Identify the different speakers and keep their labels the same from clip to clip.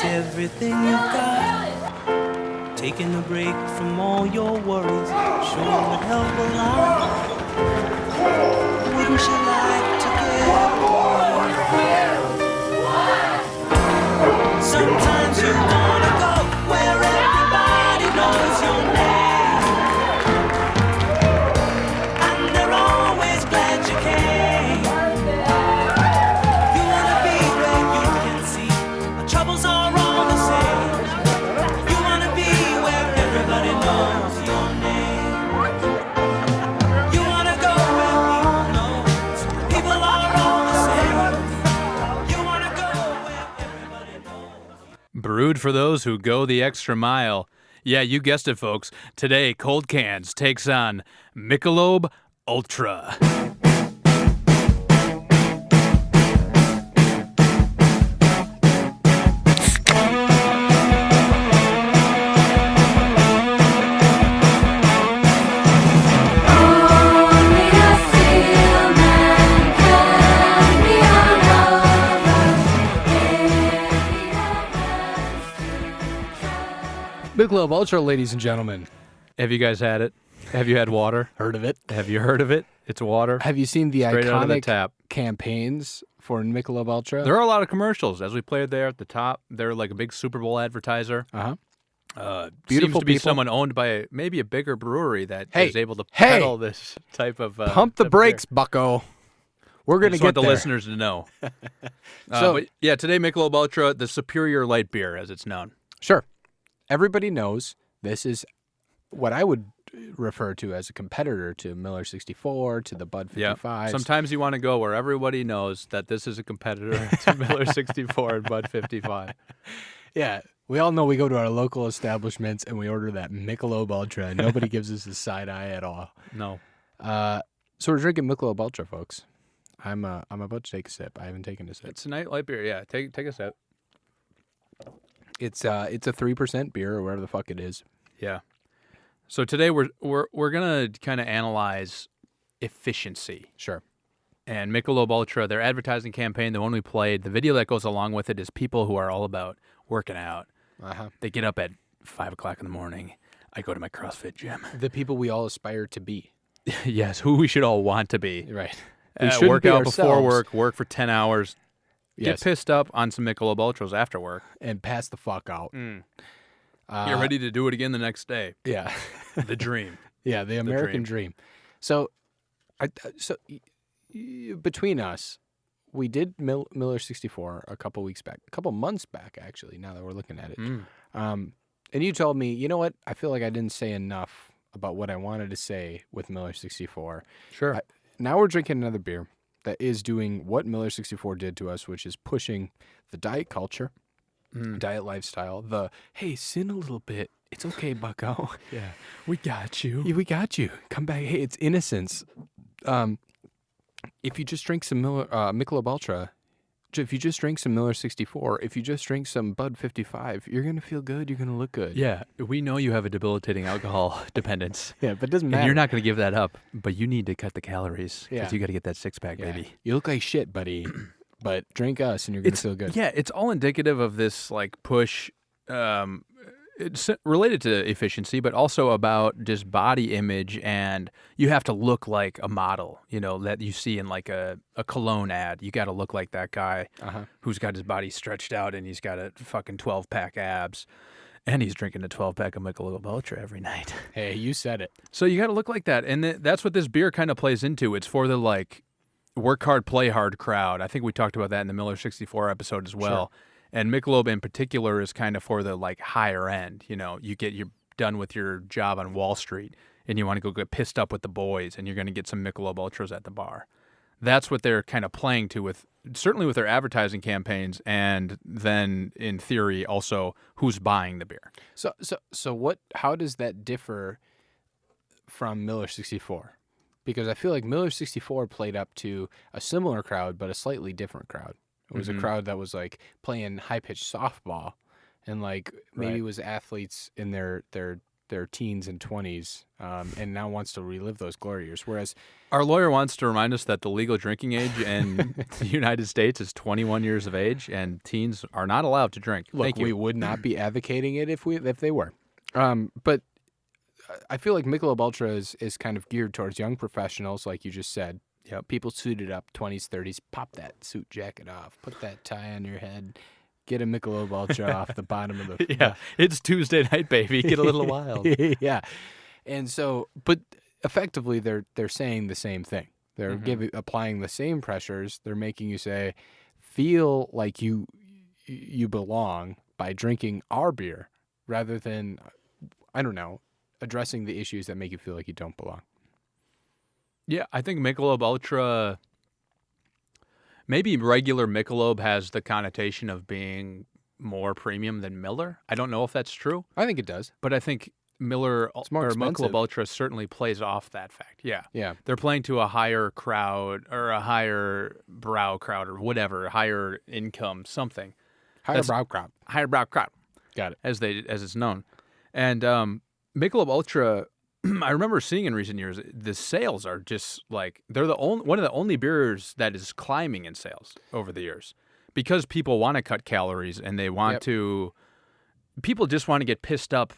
Speaker 1: It's everything you've got. Taking a break from all your worries sure would help a lot. Wouldn't you like to get away? Sometimes you wanna go where everybody knows your name, and they're always glad you came. You wanna be where you can see our troubles are all the same. You wanna be where everybody knows your name. You wanna go where people know people are all the same. You wanna go where everybody knows.
Speaker 2: Brewed for those who go the extra mile. Yeah, you guessed it, folks. Today, Cold Cans takes on Michelob Ultra.
Speaker 3: Michelob Ultra, ladies and gentlemen.
Speaker 2: Have you guys had it? Have you had water?
Speaker 3: Heard of it?
Speaker 2: Have you heard of it? It's water.
Speaker 3: Have you seen the
Speaker 2: Straight out of the
Speaker 3: iconic
Speaker 2: tap.
Speaker 3: campaigns for Michelob Ultra?
Speaker 2: There are a lot of commercials. As we played there at the top, they're like a big Super Bowl advertiser.
Speaker 3: Uh-huh.
Speaker 2: Seems
Speaker 3: Beautiful
Speaker 2: to be
Speaker 3: people.
Speaker 2: someone owned by maybe a bigger brewery that
Speaker 3: Hey,
Speaker 2: is able to
Speaker 3: hey.
Speaker 2: peddle this type of
Speaker 3: Pump the
Speaker 2: type of
Speaker 3: brakes,
Speaker 2: beer.
Speaker 3: bucko. We're
Speaker 2: I
Speaker 3: going to
Speaker 2: just
Speaker 3: get
Speaker 2: want the
Speaker 3: there.
Speaker 2: listeners to know.
Speaker 3: So-
Speaker 2: but yeah, today Michelob Ultra, the superior light beer, as it's known.
Speaker 3: Sure. Everybody knows this is what I would refer to as a competitor to Miller 64, to the Bud
Speaker 2: Yeah.
Speaker 3: 55.
Speaker 2: Sometimes you want to go where everybody knows that this is a competitor to Miller 64 and Bud 55.
Speaker 3: Yeah. We all know we go to our local establishments and we order that Michelob Ultra, and nobody gives us a side eye at all.
Speaker 2: No.
Speaker 3: So we're drinking Michelob Ultra, folks. I'm about to take a sip. I haven't taken a sip.
Speaker 2: It's a night light beer. Yeah, take a sip.
Speaker 3: It's a 3% beer or whatever the fuck it is.
Speaker 2: Yeah. So today we're gonna kind of analyze efficiency.
Speaker 3: Sure.
Speaker 2: And Michelob Ultra, their advertising campaign, the one we played, the video that goes along with it is people who are all about working out.
Speaker 3: Uh-huh.
Speaker 2: They get up at 5 o'clock in the morning. I go to my CrossFit gym.
Speaker 3: The people we all aspire to be.
Speaker 2: Yes, who we should all want to be.
Speaker 3: Right.
Speaker 2: Work out before work for 10 hours,
Speaker 3: Yes.
Speaker 2: get pissed up on some Michelob Ultras after work.
Speaker 3: And pass the fuck out.
Speaker 2: Get ready to do it again the next day.
Speaker 3: Yeah.
Speaker 2: The dream.
Speaker 3: Yeah, the American dream. So, between us, we did Miller 64 a couple months back, actually, now that we're looking at it. And you told me, you know what? I feel like I didn't say enough about what I wanted to say with Miller 64.
Speaker 2: Sure.
Speaker 3: Now we're drinking another beer that is doing what Miller 64 did to us, which is pushing the diet culture, diet lifestyle, the, hey, sin a little bit. It's okay, bucko.
Speaker 2: Yeah. We got you.
Speaker 3: Yeah, we got you. Come back. Hey, it's innocence. If you just drink some Michelob Ultra, if you just drink some Miller 64, if you just drink some Bud 55, you're going to feel good. You're going to look good.
Speaker 2: Yeah, we know you have a debilitating alcohol dependence.
Speaker 3: Yeah, but it doesn't matter.
Speaker 2: And you're not going to give that up, but you need to cut the calories because
Speaker 3: Yeah.
Speaker 2: you got to get that six-pack,
Speaker 3: Yeah.
Speaker 2: baby.
Speaker 3: You look like shit, buddy. But drink us and you're going to feel good.
Speaker 2: Yeah, it's all indicative of this like push. It's related to efficiency, but also about just body image, and you have to look like a model, you know, that you see in like a cologne ad. You got to look like that guy who's got his body stretched out and he's got a fucking 12-pack abs, and he's drinking a 12-pack of Michelob Ultra every night.
Speaker 3: Hey, you said it.
Speaker 2: So you got to look like that, and that's what this beer kind of plays into. It's for the like work hard, play hard crowd. I think we talked about that in the Miller 64 episode as well. Sure. And Michelob in particular is kind of for the like higher end. You know, you're done with your job on Wall Street and you want to go get pissed up with the boys, and you're going to get some Michelob Ultras at the bar. That's what they're kind of playing to with, certainly with their advertising campaigns, and then in theory also who's buying the beer.
Speaker 3: So what? How does that differ from Miller 64? Because I feel like Miller 64 played up to a similar crowd, but a slightly different crowd. It was a crowd that was like playing high pitched softball, and like maybe it was athletes in their their teens and 20s, and now wants to relive those glory years. Whereas
Speaker 2: Our lawyer wants to remind us that the legal drinking age in the United States is 21 years of age, and teens are not allowed to drink.
Speaker 3: look,
Speaker 2: Thank you.
Speaker 3: we would not be advocating it if they were. But I feel like Michelob Ultra is kind of geared towards young professionals, like you just said.
Speaker 2: Yep.
Speaker 3: People suited up, 20s, 30s. Pop that suit jacket off. Put that tie on your head. Get a Michelob Ultra off the bottom of the
Speaker 2: Yeah, it's Tuesday night, baby. Get a little wild.
Speaker 3: yeah. And so, but effectively, they're saying the same thing. They're applying the same pressures. They're making you say, feel like you belong by drinking our beer, rather than, I don't know, addressing the issues that make you feel like you don't belong.
Speaker 2: Yeah, I think Michelob Ultra, maybe regular Michelob has the connotation of being more premium than Miller. I don't know if that's true,
Speaker 3: I think it does.
Speaker 2: but I think Miller
Speaker 3: more
Speaker 2: or
Speaker 3: expensive.
Speaker 2: Michelob Ultra certainly plays off that fact. Yeah.
Speaker 3: Yeah.
Speaker 2: They're playing to a higher crowd or a higher brow crowd or whatever, higher income, something.
Speaker 3: Higher brow crop.
Speaker 2: Higher brow crowd,
Speaker 3: Got it.
Speaker 2: as it's known. And Michelob Ultra, I remember seeing in recent years, the sales are just like they're one of the only beers that is climbing in sales over the years, because people want to cut calories and they want to. People just want to get pissed up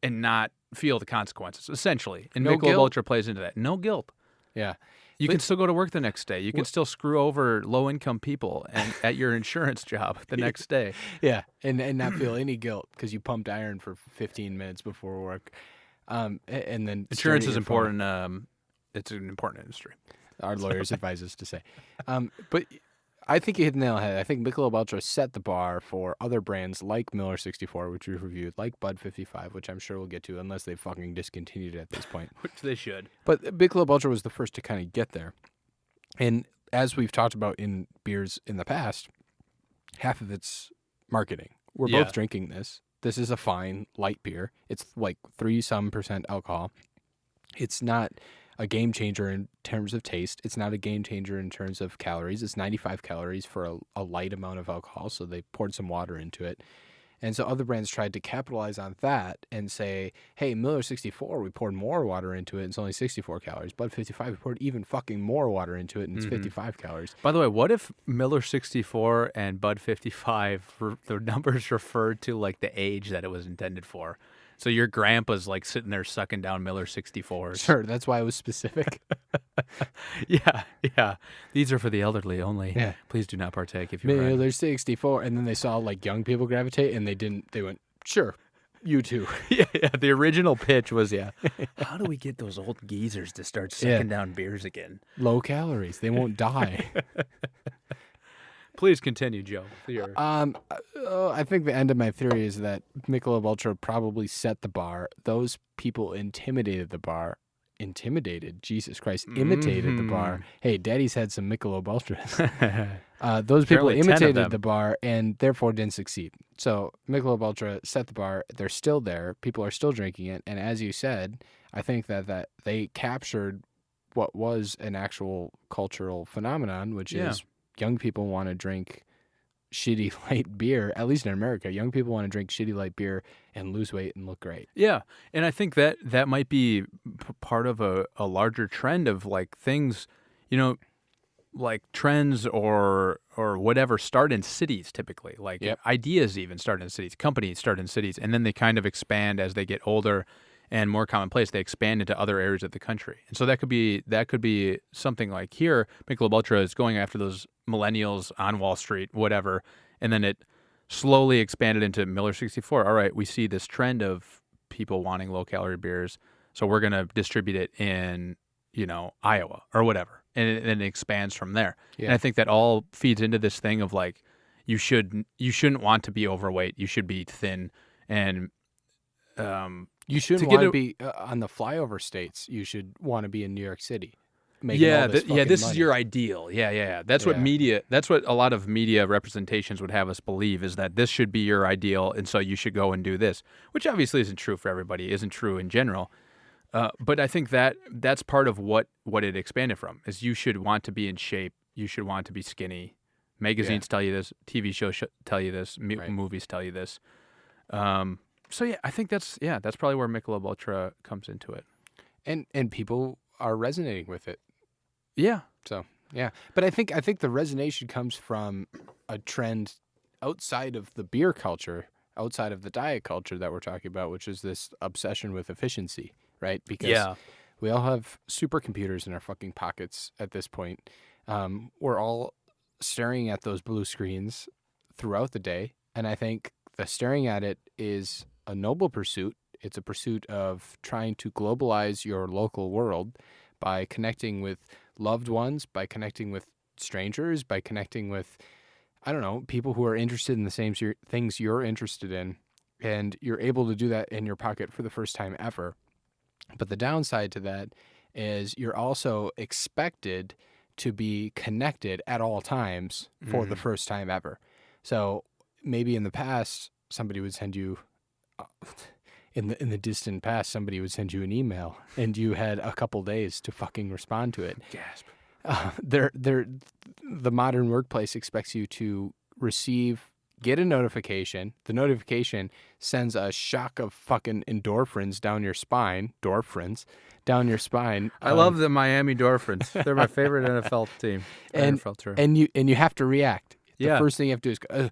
Speaker 2: and not feel the consequences, essentially. And
Speaker 3: No
Speaker 2: Michelob
Speaker 3: guilt.
Speaker 2: Ultra plays into that. No guilt.
Speaker 3: Yeah.
Speaker 2: You can still go to work the next day. You can still screw over low-income people and at your insurance job the next day.
Speaker 3: Yeah. And not feel any guilt because you pumped iron for 15 minutes before work. And then
Speaker 2: Insurance
Speaker 3: staring at
Speaker 2: is
Speaker 3: your phone.
Speaker 2: important. It's an important industry.
Speaker 3: Our lawyers advise us to say. But I think you hit the nail on the head. I think Michelob Ultra set the bar for other brands like Miller 64, which we've reviewed, like Bud 55, which I'm sure we'll get to, unless they fucking discontinued it at this point.
Speaker 2: Which they should.
Speaker 3: But Michelob Ultra was the first to kind of get there. And as we've talked about in beers in the past, half of it's marketing. We're
Speaker 2: Yeah.
Speaker 3: both drinking this. This is a fine, light beer. It's like 3% alcohol. It's not a game changer in terms of taste. It's not a game changer in terms of calories. It's 95 calories for a light amount of alcohol, so they poured some water into it. And so other brands tried to capitalize on that and say, hey, Miller 64, we poured more water into it, and it's only 64 calories. Bud 55, we poured even fucking more water into it, and it's 55 calories.
Speaker 2: By the way, what if Miller 64 and Bud 55, the numbers referred to like the age that it was intended for? So your grandpa's like sitting there sucking down Miller 64s.
Speaker 3: Sure, that's why it was specific.
Speaker 2: Yeah. These are for the elderly only.
Speaker 3: Yeah.
Speaker 2: Please do not partake if you're
Speaker 3: Miller 64, and then they saw like young people gravitate, and they went, sure, you too.
Speaker 2: yeah. The original pitch was, how do we get those old geezers to start sucking down beers again?
Speaker 3: Low calories, they won't die.
Speaker 2: Please continue, Joe.
Speaker 3: I think the end of my theory is that Michelob Ultra probably set the bar. Those people intimidated the bar. Jesus Christ, imitated the bar. Hey, Daddy's had some Michelob Ultras. Those people
Speaker 2: Apparently 10 of
Speaker 3: imitated
Speaker 2: them.
Speaker 3: the bar and therefore didn't succeed. So Michelob Ultra set the bar. They're still there. People are still drinking it. And as you said, I think that they captured what was an actual cultural phenomenon, which is young people want to drink shitty light beer. At least in America, young people want to drink shitty light beer and lose weight and look great.
Speaker 2: Yeah, and I think that might be part of a larger trend of like things, like trends or whatever start in cities typically. Like ideas even start in cities, companies start in cities, and then they kind of expand as they get older and more commonplace. They expand into other areas of the country, and so that could be something like here. Michelob Ultra is going after those millennials on Wall Street, whatever, and then it slowly expanded into Miller 64. All right, we see this trend of people wanting low-calorie beers, so we're going to distribute it in, Iowa or whatever, and it expands from there.
Speaker 3: Yeah.
Speaker 2: And I think that all feeds into this thing of like, you shouldn't want to be overweight. You should be thin, and
Speaker 3: you shouldn't want to be on the flyover states. You should want to be in New York City.
Speaker 2: This
Speaker 3: money.
Speaker 2: is your ideal. Yeah. That's what that's what a lot of media representations would have us believe, is that this should be your ideal, and so you should go and do this, which obviously isn't true for everybody, isn't true in general. But I think that's part of what it expanded from, is you should want to be in shape, you should want to be skinny. Magazines tell you this, TV shows tell you this, movies tell you this. So yeah, I think that's probably where Michelob Ultra comes into it.
Speaker 3: And people are resonating with it.
Speaker 2: Yeah.
Speaker 3: So yeah, but I think the resonation comes from a trend outside of the beer culture, outside of the diet culture that we're talking about, which is this obsession with efficiency, right? Because we all have supercomputers in our fucking pockets at this point. We're all staring at those blue screens throughout the day, and I think the staring at it is a noble pursuit. It's a pursuit of trying to globalize your local world by connecting with loved ones, by connecting with strangers, by connecting with, I don't know, people who are interested in the same things you're interested in. And you're able to do that in your pocket for the first time ever. But the downside to that is you're also expected to be connected at all times for the first time ever. So maybe in the past, somebody would send you... In the distant past, somebody would send you an email, and you had a couple days to fucking respond to it.
Speaker 2: Gasp.
Speaker 3: The modern workplace expects you to get a notification. The notification sends a shock of fucking endorphins down your spine. Down your spine.
Speaker 2: I love the Miami Dolphins. They're my favorite NFL team.
Speaker 3: And you have to react. The
Speaker 2: Yeah.
Speaker 3: first thing you have to do is go,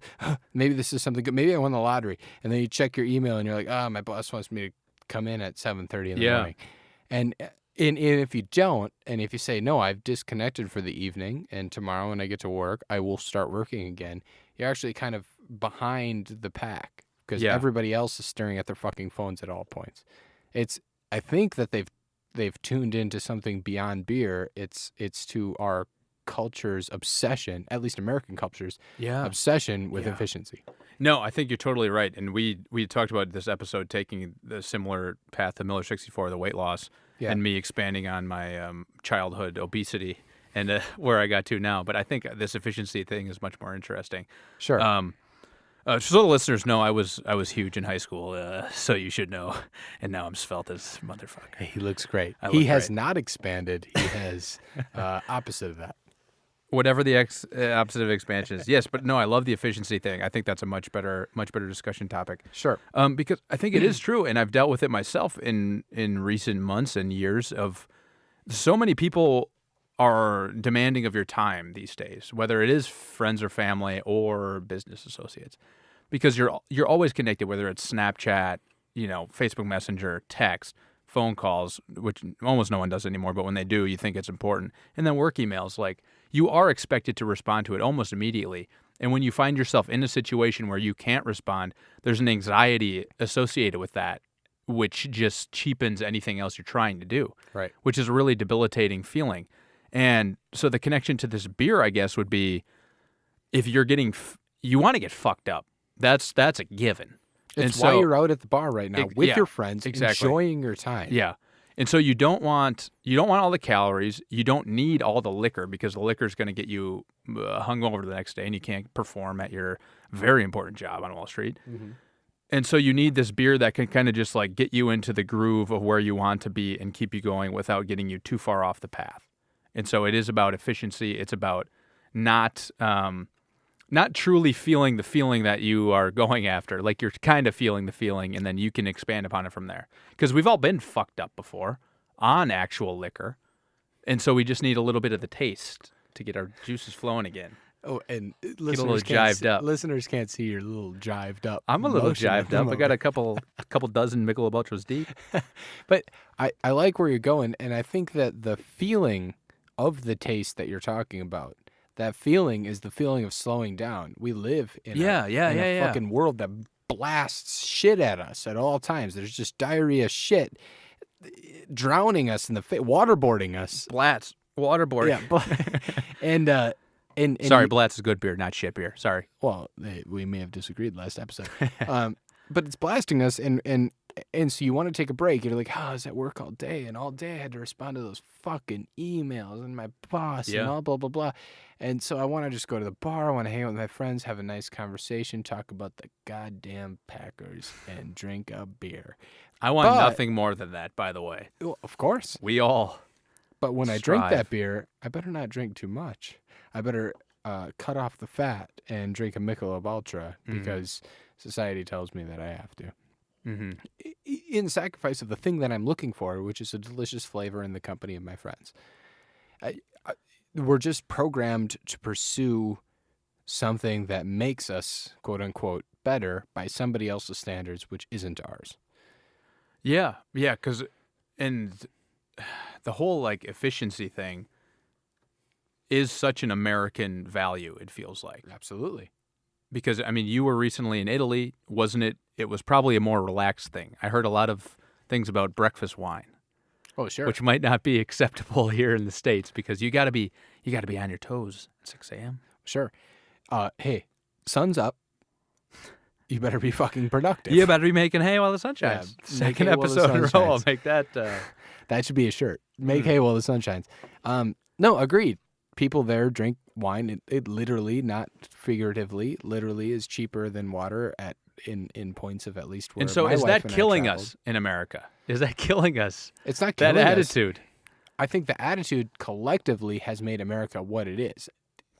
Speaker 3: maybe this is something good. Maybe I won the lottery. And then you check your email and you're like, my boss wants me to come in at 7:30 in the morning. And if you don't, and if you say, no, I've disconnected for the evening, and tomorrow when I get to work, I will start working again, you're actually kind of behind the pack because everybody else is staring at their fucking phones at all points. I think that they've tuned into something beyond beer. It's to our culture's obsession, at least American culture's obsession with efficiency.
Speaker 2: No, I think you're totally right. And we talked about this episode taking the similar path to Miller 64, the weight loss, and me expanding on my childhood obesity and where I got to now. But I think this efficiency thing is much more interesting.
Speaker 3: Sure.
Speaker 2: So the listeners know I was huge in high school, so you should know. And now I'm svelte as motherfucker.
Speaker 3: He looks great.
Speaker 2: I
Speaker 3: He
Speaker 2: look
Speaker 3: has
Speaker 2: great.
Speaker 3: not expanded. He has opposite of that.
Speaker 2: Whatever the opposite of expansion is. Yes, but no, I love the efficiency thing. I think that's a much better discussion topic.
Speaker 3: Sure.
Speaker 2: Because I think it is true, and I've dealt with it myself in recent months and years of so many people are demanding of your time these days, whether it is friends or family or business associates, because you're always connected, whether it's Snapchat, Facebook Messenger, text, phone calls, which almost no one does anymore, but when they do, you think it's important, and then work emails, like you are expected to respond to it almost immediately. And when you find yourself in a situation where you can't respond, there's an anxiety associated with that, which just cheapens anything else you're trying to do,
Speaker 3: Right.
Speaker 2: which is a really debilitating feeling. And so the connection to this beer, I guess, would be if you're you want to get fucked up. That's a given.
Speaker 3: It's why you're out at the bar right now with your friends,
Speaker 2: exactly.
Speaker 3: enjoying your time.
Speaker 2: Yeah. And so you don't want all the calories. You don't need all the liquor because the liquor is going to get you hungover the next day and you can't perform at your very important job on Wall Street. Mm-hmm. And so you need this beer that can kind of just like get you into the groove of where you want to be and keep you going without getting you too far off the path. And so it is about efficiency. It's about not truly feeling the feeling that you are going after. Like you're kind of feeling the feeling, and then you can expand upon it from there. Because we've all been fucked up before on actual liquor. And so we just need a little bit of the taste to get our juices flowing again.
Speaker 3: Oh, and
Speaker 2: little jived up.
Speaker 3: Listeners can't see you're a little jived up.
Speaker 2: I'm a little
Speaker 3: motion at
Speaker 2: jived
Speaker 3: the
Speaker 2: up. I
Speaker 3: moment.
Speaker 2: got a couple dozen Michelob Ultras deep.
Speaker 3: But I like where you're going, and I think that the feeling of the taste that you're talking about, that feeling is the feeling of slowing down. We live in a fucking world that blasts shit at us at all times. There's just diarrhea shit drowning us in the face, waterboarding us.
Speaker 2: Blatz. Waterboard.
Speaker 3: Yeah. And
Speaker 2: sorry, Blatz is good beer, not shit beer. Sorry.
Speaker 3: Well, we may have disagreed last episode. But it's blasting us, and so you want to take a break. You're like, I was at work all day, and all day I had to respond to those fucking emails and my boss and all blah, blah, blah. And so I want to just go to the bar. I want to hang out with my friends, have a nice conversation, talk about the goddamn Packers, and drink a beer.
Speaker 2: I want nothing more than that, by the way.
Speaker 3: Well, of course.
Speaker 2: We all
Speaker 3: But when I drink that beer, I better not drink too much. I better cut off the fat and drink a Michelob Ultra because society tells me that I have to. in sacrifice of the thing that I'm looking for, which is a delicious flavor in the company of my friends. We're just programmed to pursue something that makes us, quote unquote, better by somebody else's standards, which isn't ours.
Speaker 2: Yeah, because and the whole like efficiency thing is such an American value. It feels like.
Speaker 3: Absolutely.
Speaker 2: Because I mean, you were recently in Italy, wasn't it? It was probably a more relaxed thing. I heard a lot of things about breakfast wine.
Speaker 3: Oh, sure.
Speaker 2: Which might not be acceptable here in the States because you got to be on your toes at 6 a.m.
Speaker 3: Sure. Hey, sun's up. You better be fucking productive.
Speaker 2: You better be making hay while the sun shines.
Speaker 3: Yeah,
Speaker 2: Second
Speaker 3: hay while the
Speaker 2: episode in a
Speaker 3: sun
Speaker 2: row, I'll
Speaker 3: shines.
Speaker 2: make that.
Speaker 3: That should be a shirt. Make hay while the sun shines. No, agreed. People there drink wine. It literally, not figuratively, literally is cheaper than water in points of at least where
Speaker 2: And so
Speaker 3: my
Speaker 2: is
Speaker 3: wife
Speaker 2: that
Speaker 3: and I
Speaker 2: killing
Speaker 3: traveled.
Speaker 2: us in America? Is that killing us?
Speaker 3: It's not
Speaker 2: That
Speaker 3: killing us.
Speaker 2: attitude.
Speaker 3: I think the attitude collectively has made America what it is.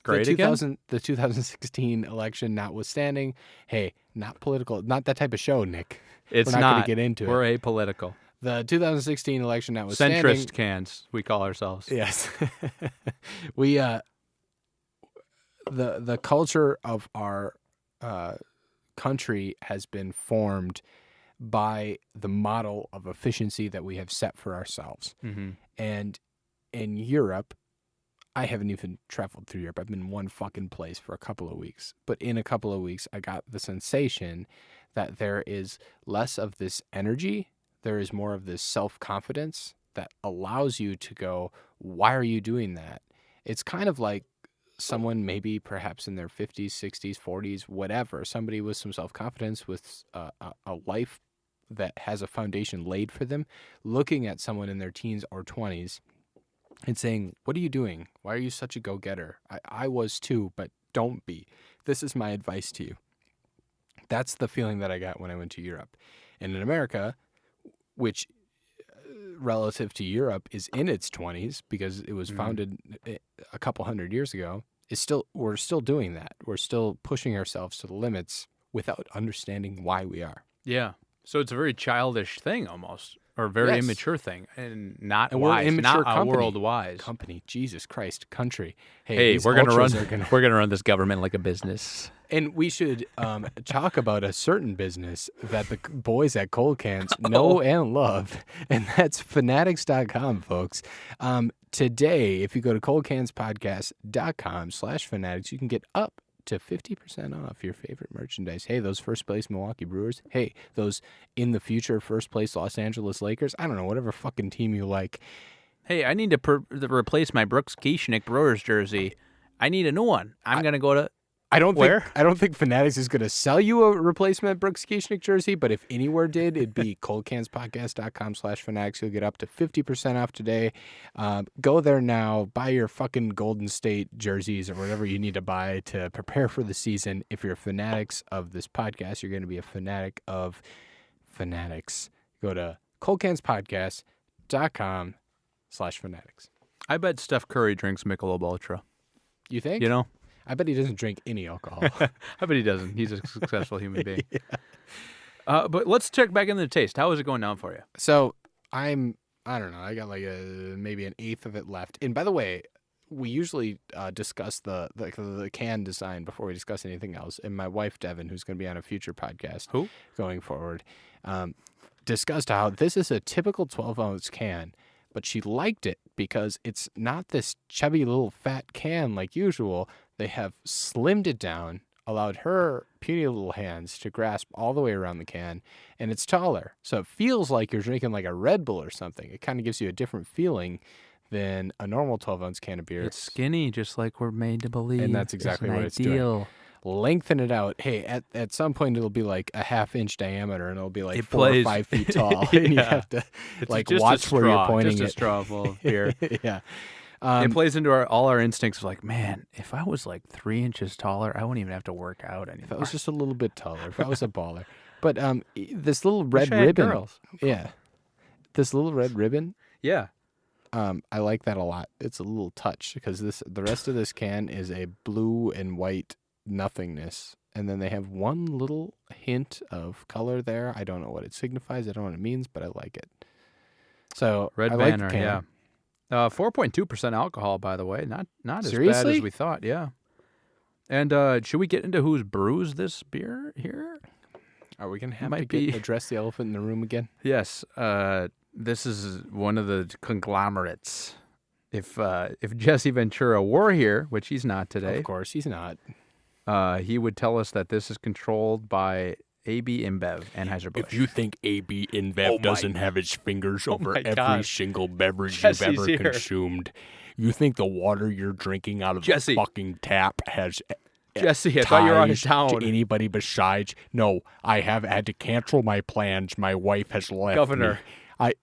Speaker 2: Great
Speaker 3: the
Speaker 2: again?
Speaker 3: The 2016 election notwithstanding, hey, not political, not that type of show, Nick.
Speaker 2: It's
Speaker 3: We're not going to get into
Speaker 2: We're
Speaker 3: it.
Speaker 2: apolitical.
Speaker 3: The 2016 election notwithstanding.
Speaker 2: Centrist cans, we call ourselves.
Speaker 3: Yes. We the culture of our country has been formed by the model of efficiency that we have set for ourselves.
Speaker 2: Mm-hmm.
Speaker 3: And in Europe, I haven't even traveled through Europe. I've been in one fucking place for a couple of weeks. But in a couple of weeks, I got the sensation that there is less of this energy. There is more of this self-confidence that allows you to go, why are you doing that? It's kind of like someone maybe perhaps in their 50s, 60s, 40s, whatever, somebody with some self-confidence, with a life that has a foundation laid for them, looking at someone in their teens or 20s and saying, what are you doing? Why are you such a go-getter? I was too, but don't be. This is my advice to you. That's the feeling that I got when I went to Europe. And in America, which relative to Europe is in its 20s because it was founded a couple hundred years ago, we're still doing that. We're still pushing ourselves to the limits without understanding why we are.
Speaker 2: Yeah. So it's a very childish thing almost, or a very
Speaker 3: Yes.
Speaker 2: immature thing, and not
Speaker 3: And we're
Speaker 2: wise,
Speaker 3: an immature
Speaker 2: not
Speaker 3: company.
Speaker 2: world wise.
Speaker 3: Company, Jesus Christ, country.
Speaker 2: Hey,
Speaker 3: these
Speaker 2: we're gonna
Speaker 3: ultras
Speaker 2: run.
Speaker 3: are gonna-
Speaker 2: We're gonna run this government like a business.
Speaker 3: And we should talk about a certain business that the boys at Cold Cans know and love, and that's fanatics.com, folks. Today, if you go to coldcanspodcast.com/fanatics, you can get up to 50% off your favorite merchandise. Hey, those first place Milwaukee Brewers. Hey, those in the future first place Los Angeles Lakers. I don't know, whatever fucking team you like.
Speaker 2: Hey, I need to replace my Brooks Kieschnick Brewers jersey. I need a new one. I'm gonna go to.
Speaker 3: I don't
Speaker 2: Where?
Speaker 3: think Fanatics is going to sell you a replacement Brooks Kieschnick jersey, but if anywhere did, it'd be coldcanspodcast.com/fanatics. You'll get up to 50% off today. Go there now, buy your fucking Golden State jerseys or whatever you need to buy to prepare for the season. If you're fanatics of this podcast, you're going to be a fanatic of fanatics. Go to coldcanspodcast.com/fanatics.
Speaker 2: I bet Steph Curry drinks Michelob Ultra.
Speaker 3: You think?
Speaker 2: You know,
Speaker 3: I bet he doesn't drink any alcohol.
Speaker 2: I bet he doesn't. He's a successful human being. But let's check back into the taste. How is it going down for you?
Speaker 3: So I don't know. I got like maybe an eighth of it left. And by the way, we usually discuss the can design before we discuss anything else. And my wife, Devin, who's going to be on a future podcast going forward, discussed how this is a typical 12-ounce can, but she liked it because it's not this chubby little fat can like usual. They have slimmed it down, allowed her puny little hands to grasp all the way around the can, and it's taller. So it feels like you're drinking like a Red Bull or something. It kind of gives you a different feeling than a normal 12-ounce can of beer.
Speaker 2: It's skinny, just like we're made to believe.
Speaker 3: And that's exactly what it's doing.
Speaker 2: ideal.
Speaker 3: Lengthen it out. Hey, at some point it'll be like a half-inch diameter, and it'll be like
Speaker 2: It
Speaker 3: 4 or
Speaker 2: plays-
Speaker 3: 5 feet tall. And you
Speaker 2: Yeah.
Speaker 3: have to
Speaker 2: It's
Speaker 3: like
Speaker 2: just a
Speaker 3: watch where you're
Speaker 2: straw,
Speaker 3: pointing
Speaker 2: just a
Speaker 3: it.
Speaker 2: straw full of beer.
Speaker 3: Yeah.
Speaker 2: It plays into all our instincts of like, man, if I was like 3 inches taller, I wouldn't even have to work out anymore.
Speaker 3: If I was just a little bit taller, if I was a baller. But this little red
Speaker 2: Wish I had
Speaker 3: ribbon.
Speaker 2: girls.
Speaker 3: Yeah. This little red ribbon,
Speaker 2: Yeah.
Speaker 3: I like that a lot. It's a little touch because the rest of this can is a blue and white nothingness. and then they have one little hint of color there. I don't know what it signifies. I don't know what it means, but I like it. So
Speaker 2: Red
Speaker 3: I like
Speaker 2: banner,
Speaker 3: the can.
Speaker 2: yeah. 4.2% alcohol, by the way. Not as bad
Speaker 3: Seriously?
Speaker 2: as we thought, yeah. And should we get into who's brews this beer here?
Speaker 3: Are we gonna have
Speaker 2: Might
Speaker 3: to
Speaker 2: be.
Speaker 3: address the elephant in the room again?
Speaker 2: Yes. This is one of the conglomerates. If Jesse Ventura were here, which he's not today,
Speaker 3: Of course, he's not.
Speaker 2: he would tell us that this is controlled by AB InBev, Anheuser-Busch.
Speaker 4: If you think AB InBev doesn't have its fingers over
Speaker 2: my
Speaker 4: every
Speaker 2: God.
Speaker 4: single beverage
Speaker 2: Jesse's
Speaker 4: you've ever
Speaker 2: here.
Speaker 4: consumed, you think the water you're drinking out of
Speaker 2: Jesse.
Speaker 4: the fucking tap has
Speaker 2: Jesse, I thought you were out of
Speaker 4: ties
Speaker 2: town.
Speaker 4: to anybody besides? No, I have had to cancel my plans. My wife has left
Speaker 2: Governor.
Speaker 4: me.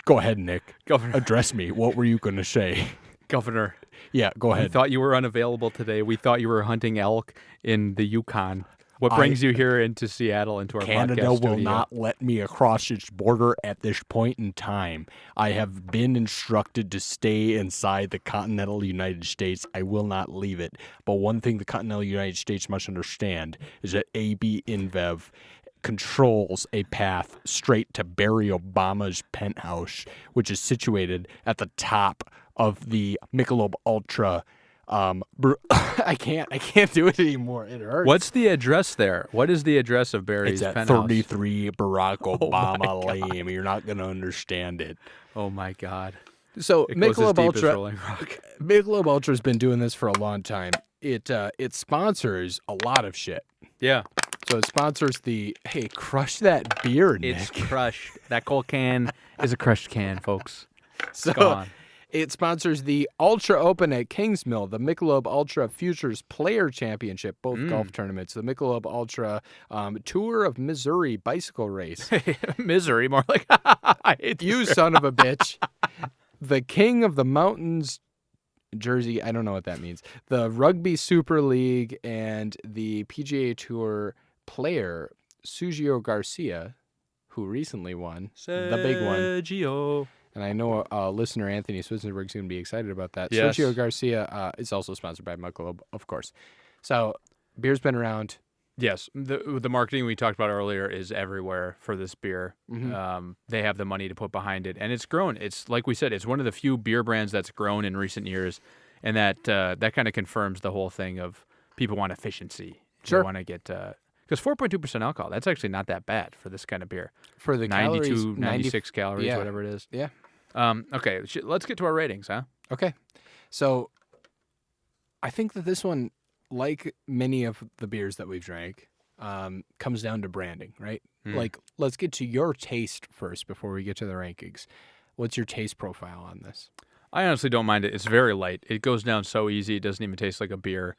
Speaker 4: Go ahead, Nick.
Speaker 2: Governor.
Speaker 4: Address me. What were you going to say?
Speaker 2: Governor,
Speaker 4: Yeah, go
Speaker 2: I
Speaker 4: ahead.
Speaker 2: thought you were unavailable today. We thought you were hunting elk in the Yukon. What brings you here into Seattle, into our
Speaker 4: Canada
Speaker 2: podcast
Speaker 4: will
Speaker 2: studio?
Speaker 4: not let me across its border at this point in time. I have been instructed to stay inside the continental United States. I will not leave it. But one thing the continental United States must understand is that AB InBev controls a path straight to Barry Obama's penthouse, which is situated at the top of the Michelob Ultra. I can't do it anymore. It hurts.
Speaker 2: What's the address there? What is the address of Barry's
Speaker 4: It's at
Speaker 2: penthouse?
Speaker 4: 33 Barack Obama Lane. You're not going to understand it.
Speaker 2: Oh my God!
Speaker 3: So
Speaker 2: It goes as
Speaker 3: Michelob
Speaker 2: deep as
Speaker 3: Ultra,
Speaker 2: Rolling Rock.
Speaker 3: Michelob Ultra's been doing this for a long time. It sponsors a lot of shit.
Speaker 2: Yeah,
Speaker 3: So it sponsors the crush that beer, Nick.
Speaker 2: it's crushed. That cold can is a crushed can, folks.
Speaker 3: so
Speaker 2: Gone.
Speaker 3: it sponsors the Ultra Open at Kingsmill, the Michelob Ultra Futures Player Championship, both golf tournaments, the Michelob Ultra Tour of Missouri bicycle race.
Speaker 2: Misery, more like I hate this
Speaker 3: You
Speaker 2: beer.
Speaker 3: son of a bitch. The King of the Mountains jersey, I don't know what that means. The Rugby Super League and the PGA Tour player, Sergio Garcia, who recently won the big one.
Speaker 2: Sergio.
Speaker 3: And I know listener Anthony Swissenberg's going to be excited about that.
Speaker 2: Yes.
Speaker 3: Sergio Garcia is also sponsored by Michelob, of course. So beer's been around.
Speaker 2: Yes, the marketing we talked about earlier is everywhere for this beer. They have the money to put behind it, and it's grown. It's like we said, it's one of the few beer brands that's grown in recent years, and that kind of confirms the whole thing of people want efficiency.
Speaker 3: Sure.
Speaker 2: They want to get because 4.2% alcohol. That's actually not that bad for this kind of beer.
Speaker 3: For the
Speaker 2: 92,
Speaker 3: calories,
Speaker 2: 96 calories,
Speaker 3: yeah.
Speaker 2: whatever it is.
Speaker 3: Yeah.
Speaker 2: Okay, let's get to our ratings, huh?
Speaker 3: Okay. So I think that this one, like many of the beers that we've drank, comes down to branding, right? Like, let's get to your taste first before we get to the rankings. What's your taste profile on this?
Speaker 2: I honestly don't mind it. It's very light. It goes down so easy. It doesn't even taste like a beer.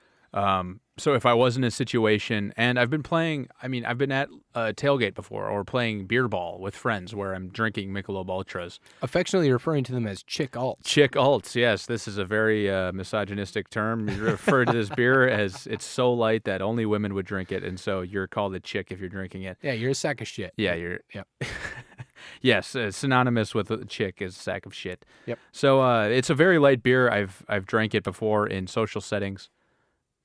Speaker 2: So if I was in a situation, and I've been at a tailgate before or playing beer ball with friends where I'm drinking Michelob Ultras.
Speaker 3: Affectionately referring to them as chick alts.
Speaker 2: Chick Alts, yes. This is a very misogynistic term. You refer to this beer as it's so light that only women would drink it, and so you're called a chick if you're drinking it.
Speaker 3: Yeah, you're a sack of shit.
Speaker 2: Yeah, you're.
Speaker 3: Yep.
Speaker 2: Yes, synonymous with a chick is a sack of shit.
Speaker 3: Yep.
Speaker 2: So it's a very light beer. I've drank it before in social settings,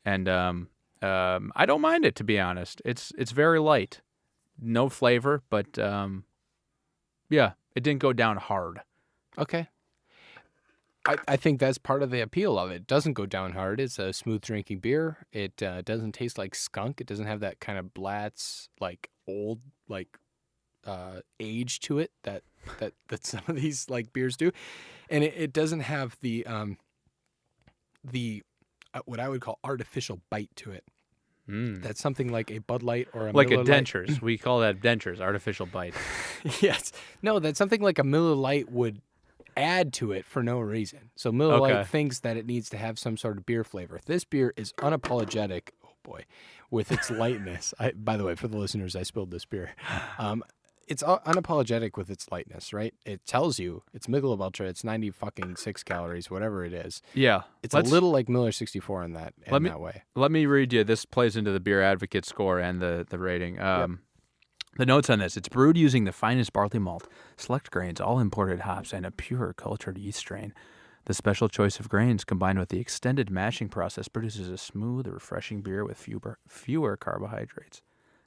Speaker 2: and I don't mind it, to be honest. It's very light, no flavor, but yeah, it didn't go down hard.
Speaker 3: Okay. I think that's part of the appeal of it. It doesn't go down hard. It's a smooth drinking beer. It doesn't taste like skunk. It doesn't have that kind of Blatz, like old, like age to it that some of these like beers do, and it doesn't have the what I would call artificial bite to it. That's something like a Bud Light or a
Speaker 2: Like a
Speaker 3: Miller Lite.
Speaker 2: dentures. We call that dentures, artificial bite.
Speaker 3: Yes. No, that's something like a Miller Lite would add to it for no reason. So Miller
Speaker 2: Okay.
Speaker 3: Lite thinks that it needs to have some sort of beer flavor. This beer is unapologetic. Oh boy, with its lightness. By the way, for the listeners, I spilled this beer. It's unapologetic with its lightness, right? It tells you it's Michelob Ultra. It's 96 calories, whatever it is.
Speaker 2: Yeah.
Speaker 3: It's a little like Miller 64 in that way.
Speaker 2: Let me read you. This plays into the Beer Advocate score and the rating. The notes on this: it's brewed using the finest barley malt, select grains, all imported hops, and a pure cultured yeast strain. The special choice of grains combined with the extended mashing process produces a smooth, refreshing beer with fewer carbohydrates.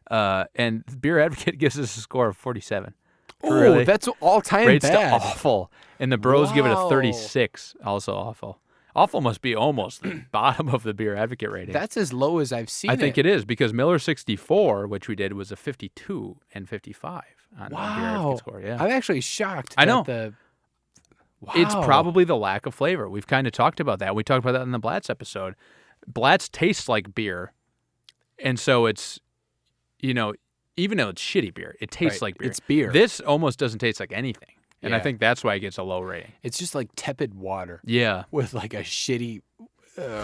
Speaker 2: And Beer Advocate gives us a score of 47.
Speaker 3: Oh,
Speaker 2: Really?
Speaker 3: that's all-time
Speaker 2: Rates
Speaker 3: bad.
Speaker 2: to awful. And the Bros give it a
Speaker 3: Wow.
Speaker 2: 36. Also awful. Awful must be almost the bottom of the Beer Advocate rating.
Speaker 3: That's as low as I've seen
Speaker 2: I think it is because Miller 64, which we did, was a 52 and 55 on the Beer
Speaker 3: Wow.
Speaker 2: Advocate score. Yeah.
Speaker 3: I'm actually shocked.
Speaker 2: I know. It's
Speaker 3: Wow.
Speaker 2: probably the lack of flavor. We've kind of talked about that. We talked about that in the Blatz episode. Blatz tastes like beer. And so it's, even though it's shitty beer, it tastes
Speaker 3: Right.
Speaker 2: like beer.
Speaker 3: It's beer.
Speaker 2: This almost doesn't taste like anything. And I
Speaker 3: Yeah.
Speaker 2: think that's why it gets a low rating.
Speaker 3: It's just like tepid water
Speaker 2: Yeah.
Speaker 3: with like a shitty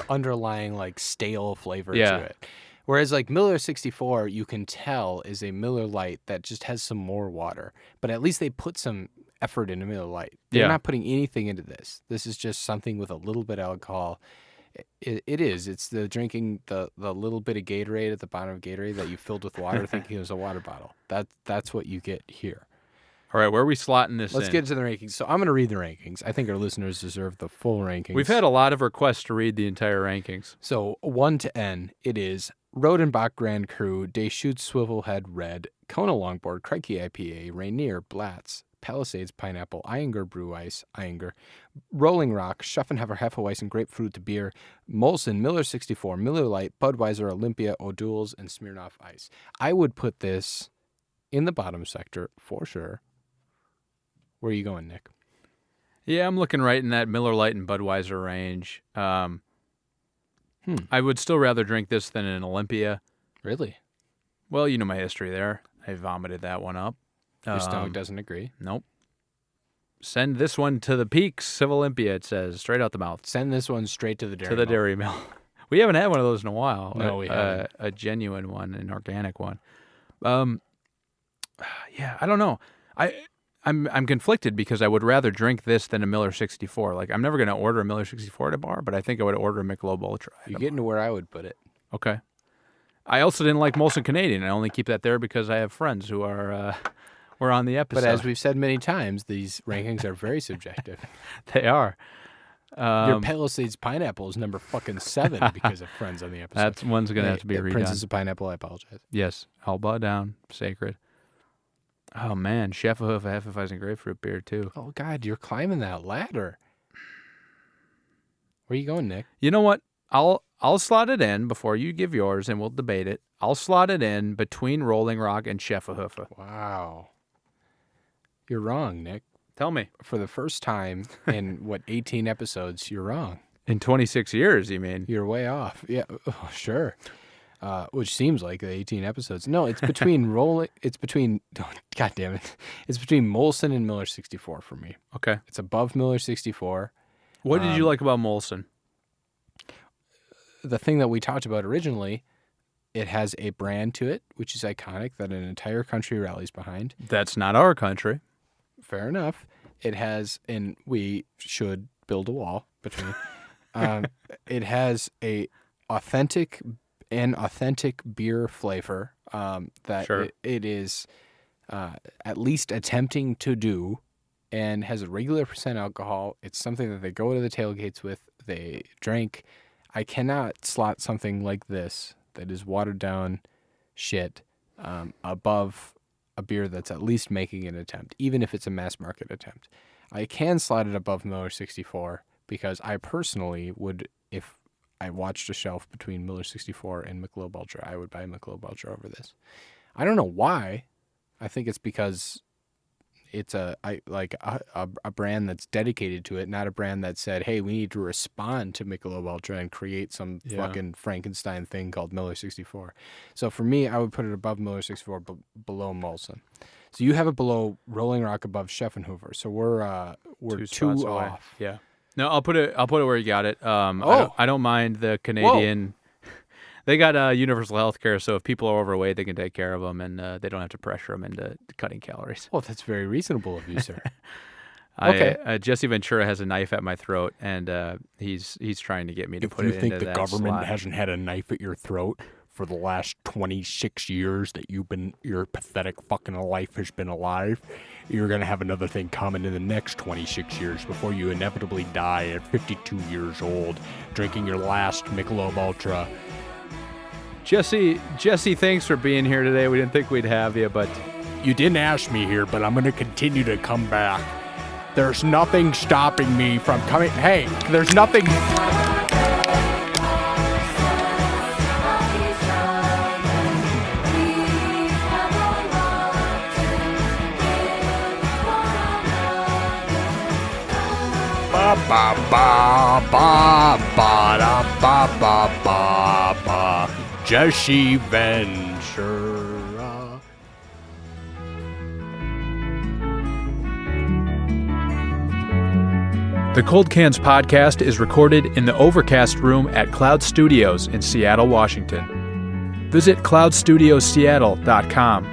Speaker 3: underlying like stale flavor
Speaker 2: Yeah.
Speaker 3: to it. Whereas like Miller 64, you can tell is a Miller Lite that just has some more water, but at least they put some effort into Miller Lite. They're
Speaker 2: Yeah.
Speaker 3: not putting anything into this. This is just something with a little bit of alcohol. It is. It's the drinking the little bit of Gatorade at the bottom of Gatorade that you filled with water thinking it was a water bottle. That's what you get here.
Speaker 2: All right, where are we slotting this
Speaker 3: Let's
Speaker 2: in?
Speaker 3: get into the rankings. So I'm going to read the rankings. I think our listeners deserve the full rankings.
Speaker 2: We've had a lot of requests to read the entire rankings.
Speaker 3: So 1 to N, it is Rodenbach Grand Cru, Deschutes Swivelhead Red, Kona Longboard, Crikey IPA, Rainier, Blatz, Palisades Pineapple, Eyinger Brew Ice, Eyinger, Rolling Rock, Schaffenhefer Hefeweizen Grapefruit Beer, Molson, Miller 64, Miller Lite, Budweiser, Olympia, O'Doul's, and Smirnoff Ice. I would put this in the bottom sector for sure. Where are you going, Nick?
Speaker 2: Yeah, I'm looking right in that Miller Lite and Budweiser range. I would still rather drink this than an Olympia.
Speaker 3: Really?
Speaker 2: Well, you know my history there. I vomited that one up.
Speaker 3: Your stomach doesn't agree?
Speaker 2: Nope. Send this one to the peaks of Olympia, it says, straight out the mouth.
Speaker 3: Send this one straight to the dairy
Speaker 2: To the
Speaker 3: mill.
Speaker 2: dairy mill. We haven't had one of those in a while.
Speaker 3: No, we haven't.
Speaker 2: A genuine one, an organic one. Yeah, I don't know. I'm conflicted because I would rather drink this than a Miller 64. Like, I'm never going to order a Miller 64 at a bar, but I think I would order a Michelob Ultra. at
Speaker 3: You're
Speaker 2: a
Speaker 3: getting to where I would put it.
Speaker 2: bar. Okay. I also didn't like Molson Canadian. I only keep that there because I have friends who are were on the episode.
Speaker 3: But as we've said many times, these rankings are very subjective.
Speaker 2: They are.
Speaker 3: Your Palisades Pineapple is number fucking 7 because of friends on the episode.
Speaker 2: That's one's going to have to be redone.
Speaker 3: Princess of Pineapple, I apologize.
Speaker 2: Yes, I'll bow down. Sacred. Oh, man. Hefeweizen grapefruit beer, too.
Speaker 3: Oh, God, you're climbing that ladder. Where are you going, Nick?
Speaker 2: You know what? I'll slot it in before you give yours, and we'll debate it. I'll slot it in between Rolling Rock and Schäferhofer.
Speaker 3: Wow. You're wrong, Nick.
Speaker 2: Tell me.
Speaker 3: For the first time in, 18 episodes, you're wrong.
Speaker 2: In 26 years, you mean?
Speaker 3: You're way off. Yeah, oh, sure. Which seems like the 18 episodes. No, it's between God damn it. It's between Molson and Miller 64 for me.
Speaker 2: Okay.
Speaker 3: It's above Miller 64.
Speaker 2: What did you like about Molson?
Speaker 3: The thing that we talked about originally, it has a brand to it, which is iconic, that an entire country rallies behind.
Speaker 2: That's not our country.
Speaker 3: Fair enough. It has, and we should build a wall between. It has a authentic beer flavor that
Speaker 2: Sure.
Speaker 3: it is at least attempting to do, and has a regular % alcohol. It's something that they go to the tailgates with. They drink. I cannot slot something like this that is watered down shit above a beer that's at least making an attempt, even if it's a mass market attempt. I can slot it above Miller 64 because I personally would, if I watched a shelf between Miller 64 and Michelob Ultra, I would buy Michelob Ultra over this. I don't know why. I think it's because it's a brand that's dedicated to it, not a brand that said, hey, we need to respond to Michelob Ultra and create some fucking Frankenstein thing called Miller 64. So for me, I would put it above Miller 64, but below Molson. So you have it below Rolling Rock, above Schäffenhofer. So we're two
Speaker 2: spots away.
Speaker 3: off.
Speaker 2: Yeah. No, I'll put it where you got it.
Speaker 3: Oh.
Speaker 2: I don't mind the Canadian. They got universal health care, so if people are overweight, they can take care of them, and they don't have to pressure them into cutting calories.
Speaker 3: Well, that's very reasonable of you, sir.
Speaker 2: Jesse Ventura has a knife at my throat, and he's trying to get me to
Speaker 4: If
Speaker 2: put
Speaker 4: you
Speaker 2: it
Speaker 4: think
Speaker 2: into
Speaker 4: the
Speaker 2: that
Speaker 4: government
Speaker 2: slot.
Speaker 4: hasn't had a knife at your throat for the last 26 years that your pathetic fucking life has been alive, you're going to have another thing coming in the next 26 years before you inevitably die at 52 years old, drinking your last Michelob Ultra.
Speaker 2: Jesse, thanks for being here today. We didn't think we'd have you, but
Speaker 4: You didn't ask me here, but I'm going to continue to come back. There's nothing stopping me from coming. Hey, there's nothing. Ba ba ba ba ba da ba ba ba ba. Jesse Ventura.
Speaker 2: The Cold Cans podcast is recorded in the Overcast room at Cloud Studios in Seattle, Washington. Visit cloudstudiosseattle.com